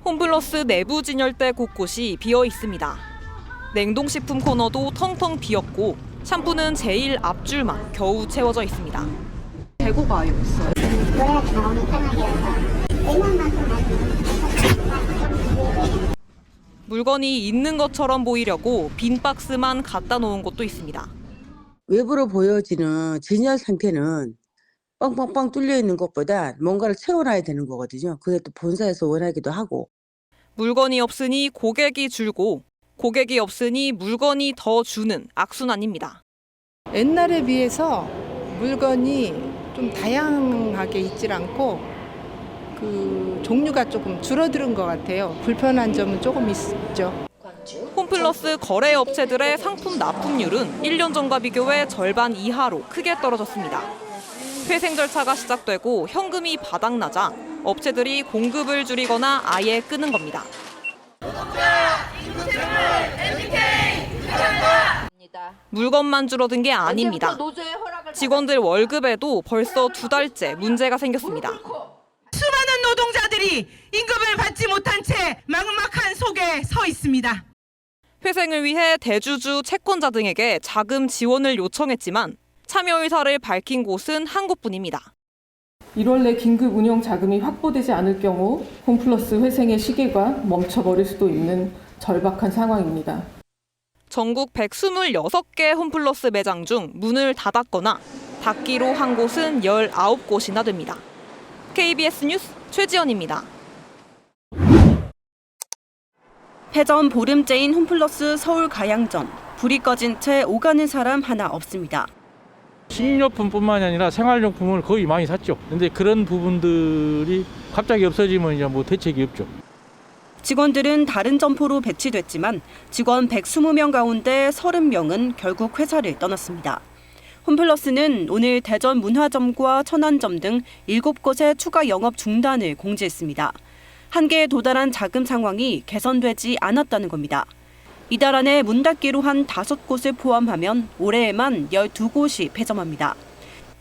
홈플러스 내부 진열대 곳곳이 비어 있습니다. 냉동식품 코너도 텅텅 비었고 샴푸는 제일 앞줄만 겨우 채워져 있습니다. 재고가 아예 없어요. 노래가 나오는 편하게여서 웬만만큼 물건이 있는 것처럼 보이려고 빈 박스만 갖다 놓은 곳도 있습니다. 외부로 보여지는 진열 상태는 뻥뻥뻥 뚫려 있는 것보다 뭔가를 채워놔야 되는 거거든요. 그게 또 본사에서 원하기도 하고. 물건이 없으니 고객이 줄고 고객이 없으니 물건이 더 주는 악순환입니다. 옛날에 비해서 물건이 좀 다양하게 있질 않고 그 종류가 조금 줄어드는 것 같아요. 불편한 점은 조금 있죠. 홈플러스 거래 업체들의 상품 납품률은 1년 전과 비교해 절반 이하로 크게 떨어졌습니다. 회생 절차가 시작되고 현금이 바닥나자 업체들이 공급을 줄이거나 아예 끄는 겁니다. 물건만 줄어든 게 아닙니다. 직원들 월급에도 벌써 2달째 문제가 생겼습니다. 수많은 노동자들이 임금을 받지 못한 채 막막한 속에 서 있습니다. 회생을 위해 대주주, 채권자 등에게 자금 지원을 요청했지만 참여 의사를 밝힌 곳은 한 곳뿐입니다. 1월 내 긴급 운영 자금이 확보되지 않을 경우 홈플러스 회생의 시기가 멈춰버릴 수도 있는 절박한 상황입니다. 전국 126개 홈플러스 매장 중 문을 닫았거나 닫기로 한 곳은 19곳이나 됩니다. KBS 뉴스 최지연입니다. 폐점 보름째인 홈플러스 서울 가양점. 불이 꺼진 채 오가는 사람 하나 없습니다. 식료품뿐만이 아니라 생활용품을 거의 많이 샀죠. 근데 그런 부분들이 갑자기 없어지면 이제 뭐 대책이 없죠. 직원들은 다른 점포로 배치됐지만 직원 120명 가운데 30명은 결국 회사를 떠났습니다. 홈플러스는 오늘 대전 문화점과 천안점 등 7곳의 추가 영업 중단을 공지했습니다. 한계에 도달한 자금 상황이 개선되지 않았다는 겁니다. 이달 안에 문 닫기로 한 5곳을 포함하면 올해에만 12곳이 폐점합니다.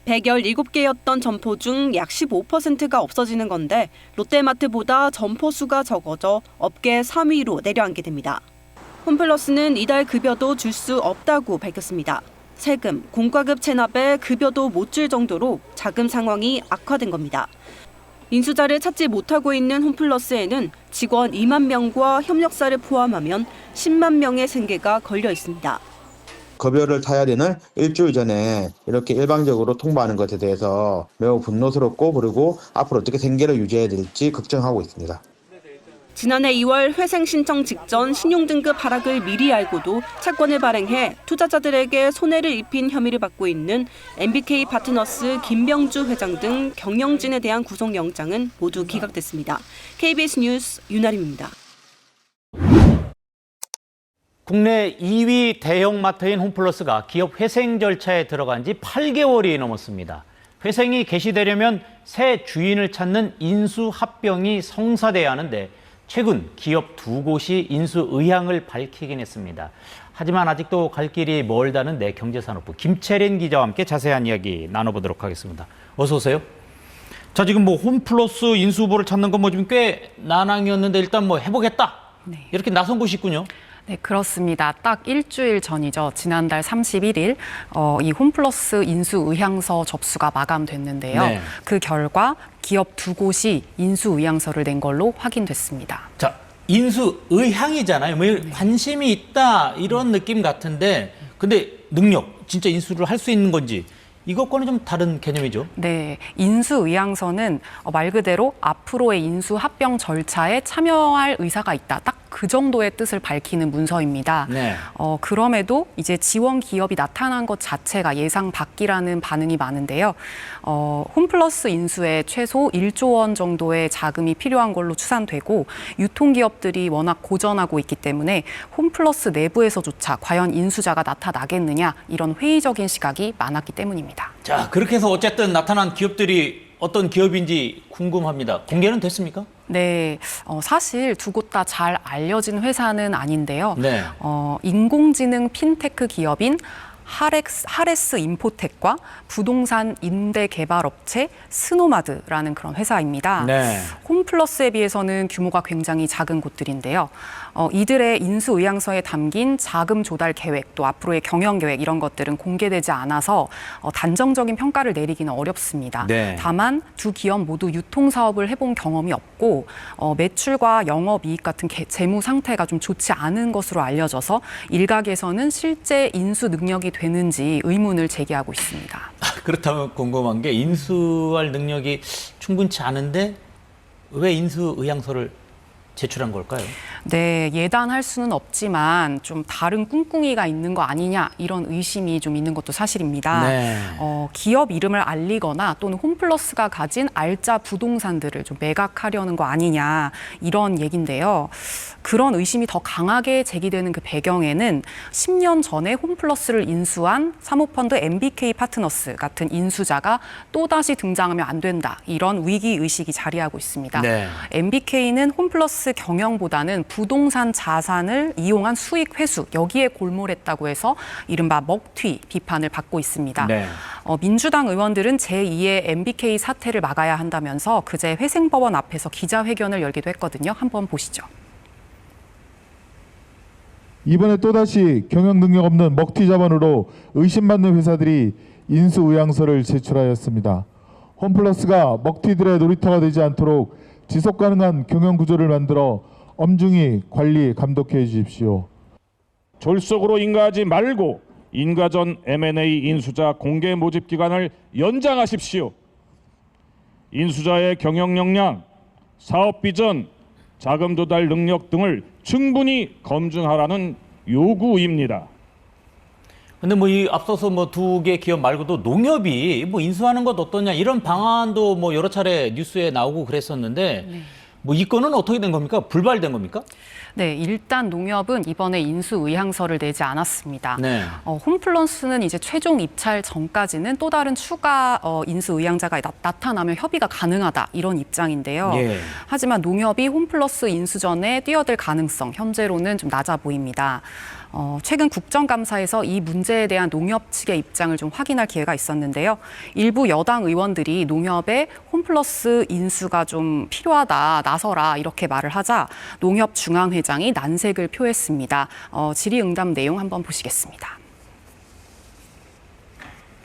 117개였던 점포 중 약 15%가 없어지는 건데 롯데마트보다 점포 수가 적어져 업계 3위로 내려앉게 됩니다. 홈플러스는 이달 급여도 줄 수 없다고 밝혔습니다. 세금, 공과급 체납에 급여도 못 줄 정도로 자금 상황이 악화된 겁니다. 인수자를 찾지 못하고 있는 홈플러스에는 직원 2만 명과 협력사를 포함하면 10만 명의 생계가 걸려 있습니다. 급여를 타야 되는 일주일 전에 이렇게 일방적으로 통보하는 것에 대해서 매우 분노스럽고 그리고 앞으로 어떻게 생계를 유지해야 될지 걱정하고 있습니다. 지난해 2월 회생 신청 직전 신용등급 하락을 미리 알고도 채권을 발행해 투자자들에게 손해를 입힌 혐의를 받고 있는 MBK 파트너스 김병주 회장 등 경영진에 대한 구속영장은 모두 기각됐습니다. KBS 뉴스 윤아림입니다. 국내 2위 대형마트인 홈플러스가 기업 회생 절차에 들어간 지 8개월이 넘었습니다. 회생이 개시되려면 새 주인을 찾는 인수합병이 성사돼야 하는데 최근 기업 2곳이 인수 의향을 밝히긴 했습니다. 하지만 아직도 갈 길이 멀다는데 경제산업부 김채린 기자와 함께 자세한 이야기 나눠보도록 하겠습니다. 어서 오세요. 자, 지금 뭐 홈플러스 인수 후보를 찾는 건 뭐 지금 꽤 난항이었는데 일단 뭐 해보겠다. 네. 이렇게 나선 곳이 있군요. 네, 그렇습니다. 딱 일주일 전이죠. 지난달 31일 이 홈플러스 인수 의향서 접수가 마감됐는데요. 네. 그 결과 기업 2곳이 인수 의향서를 낸 걸로 확인됐습니다. 자, 인수 의향이잖아요. 뭐 관심이 있다 이런 느낌 같은데 근데 능력, 진짜 인수를 할 수 있는 건지 이것과는 좀 다른 개념이죠. 네, 인수 의향서는 말 그대로 앞으로의 인수 합병 절차에 참여할 의사가 있다. 딱 그 정도의 뜻을 밝히는 문서입니다. 네. 그럼에도 이제 지원 기업이 나타난 것 자체가 예상 밖이라는 반응이 많은데요. 홈플러스 인수에 최소 1조 원 정도의 자금이 필요한 걸로 추산되고 유통기업들이 워낙 고전하고 있기 때문에 홈플러스 내부에서조차 과연 인수자가 나타나겠느냐 이런 회의적인 시각이 많았기 때문입니다. 자, 그렇게 해서 어쨌든 나타난 기업들이 어떤 기업인지 궁금합니다. 공개는 됐습니까? 네, 사실 두 곳 다 잘 알려진 회사는 아닌데요. 네. 인공지능 핀테크 기업인 하레스 인포텍과 부동산 임대 개발업체 스노마드라는 그런 회사입니다. 네. 홈플러스에 비해서는 규모가 굉장히 작은 곳들인데요. 이들의 인수의향서에 담긴 자금 조달 계획, 또 앞으로의 경영 계획 이런 것들은 공개되지 않아서 단정적인 평가를 내리기는 어렵습니다. 네. 다만 두 기업 모두 유통 사업을 해본 경험이 없고 매출과 영업이익 같은 재무 상태가 좀 좋지 않은 것으로 알려져서 일각에서는 실제 인수 능력이 되는지 의문을 제기하고 있습니다. 그렇다면 궁금한 게 인수할 능력이 충분치 않은데 왜 인수의향서를 제출한 걸까요? 네, 예단할 수는 없지만 좀 다른 꿍꿍이가 있는 거 아니냐 이런 의심이 좀 있는 것도 사실입니다. 네. 기업 이름을 알리거나 또는 홈플러스가 가진 알짜 부동산들을 좀 매각하려는 거 아니냐 이런 얘긴데요. 그런 의심이 더 강하게 제기되는 그 배경에는 10년 전에 홈플러스를 인수한 사모펀드 MBK 파트너스 같은 인수자가 또다시 등장하면 안 된다 이런 위기의식이 자리하고 있습니다. 네. MBK는 홈플러스 경영보다는 부동산 자산을 이용한 수익 회수 여기에 골몰했다고 해서 이른바 먹튀 비판을 받고 있습니다. 네. 민주당 의원들은 제2의 MBK 사태를 막아야 한다면서 그제 회생법원 앞에서 기자회견을 열기도 했거든요. 한번 보시죠. 이번에 또다시 경영 능력 없는 먹튀 자본으로 의심받는 회사들이 인수의향서를 제출하였습니다. 홈플러스가 먹튀들의 놀이터가 되지 않도록 지속 가능한 경영 구조를 만들어 엄중히 관리 감독해 주십시오. 졸속으로 인가하지 말고 인가 전 M&A 인수자 공개 모집 기간을 연장하십시오. 인수자의 경영 역량, 사업 비전, 자금 조달 능력 등을 충분히 검증하라는 요구입니다. 근데 뭐 이 앞서서 뭐 두 개 기업 말고도 농협이 뭐 인수하는 것 어떠냐 이런 방안도 뭐 여러 차례 뉴스에 나오고 그랬었는데 네. 뭐 이 건은 어떻게 된 겁니까? 불발된 겁니까? 네, 일단 농협은 이번에 인수의향서를 내지 않았습니다. 네. 홈플러스는 이제 최종 입찰 전까지는 또 다른 추가 인수의향자가 나타나면 협의가 가능하다 이런 입장인데요. 예. 하지만 농협이 홈플러스 인수 전에 뛰어들 가능성 현재로는 좀 낮아 보입니다. 최근 국정감사에서 이 문제에 대한 농협 측의 입장을 좀 확인할 기회가 있었는데요. 일부 여당 의원들이 농협에 홈플러스 인수가 좀 필요하다, 나서라 이렇게 말을 하자 농협 중앙회장이 난색을 표했습니다. 질의응답 내용 한번 보시겠습니다.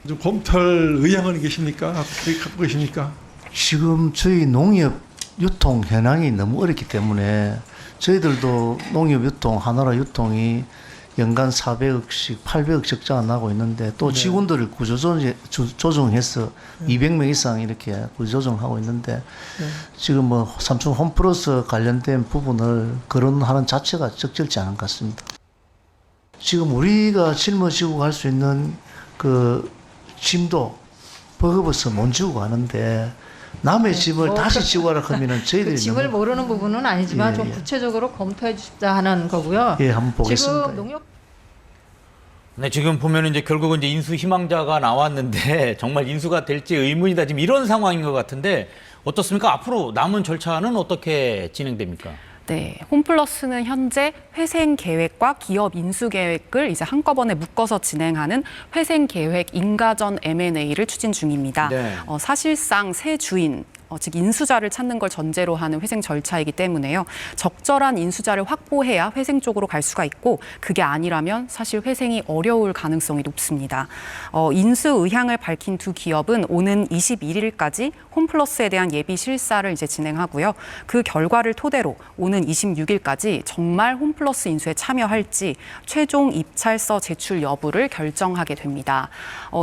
좀 검토할 의향은 계십니까? 어떻게 갖고 계십니까? 지금 저희 농협 유통 현황이 너무 어렵기 때문에 저희들도 농협 유통, 하나라 유통이 연간 400억씩, 800억 적자가 나고 있는데 또 직원들을 구조조정해서 200명 이상 이렇게 구조조정하고 있는데 지금 뭐 삼성 홈플러스 관련된 부분을 거론하는 자체가 적절치 않은 것 같습니다. 지금 우리가 짊어지고 갈 수 있는 그 짐도 버거워서 못 지고 가는데 남의 집을 다시 지고 가라 하면은 저희들이 집을 모르는 부분은 아니지만 좀 구체적으로 검토해 주십사 하는 거고요. 예, 한번 보겠습니다. 지금 농협 네, 지금 보면 이제 결국은 이제 인수 희망자가 나왔는데 정말 인수가 될지 의문이다. 지금 이런 상황인 것 같은데 어떻습니까? 앞으로 남은 절차는 어떻게 진행됩니까? 네, 홈플러스는 현재 회생 계획과 기업 인수 계획을 이제 한꺼번에 묶어서 진행하는 회생 계획 인가전 M&A를 추진 중입니다. 네. 사실상 새 주인 즉 인수자를 찾는 걸 전제로 하는 회생 절차이기 때문에요. 적절한 인수자를 확보해야 회생 쪽으로 갈 수가 있고 그게 아니라면 사실 회생이 어려울 가능성이 높습니다. 인수 의향을 밝힌 두 기업은 오는 21일까지 홈플러스에 대한 예비 실사를 이제 진행하고요. 그 결과를 토대로 오는 26일까지 정말 홈플러스 인수에 참여할지 최종 입찰서 제출 여부를 결정하게 됩니다.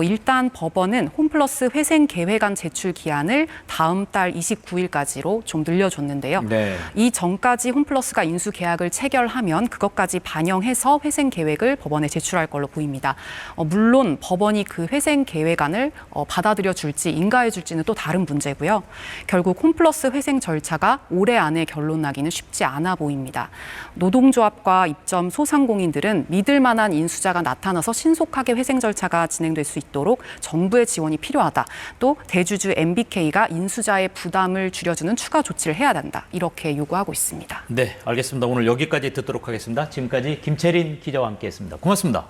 일단 법원은 홈플러스 회생 계획안 제출 기한을 다음 달 29일까지로 좀 늘려줬는데요. 네. 이 전까지 홈플러스가 인수 계약을 체결하면 그것까지 반영해서 회생 계획을 법원에 제출할 걸로 보입니다. 물론 법원이 그 회생 계획안을 받아들여 줄지 인가해 줄지는 또 다른 문제고요. 결국 홈플러스 회생 절차가 올해 안에 결론 나기는 쉽지 않아 보입니다. 노동조합과 입점 소상공인들은 믿을 만한 인수자가 나타나서 신속하게 회생 절차가 진행될 수 있도록 정부의 지원이 필요하다. 또 대주주 MBK가 인수자의 부담을 줄여주는 추가 조치를 해야 된다. 이렇게 요구하고 있습니다. 네, 알겠습니다. 오늘 여기까지 듣도록 하겠습니다. 지금까지 김채린 기자와 함께했습니다. 고맙습니다.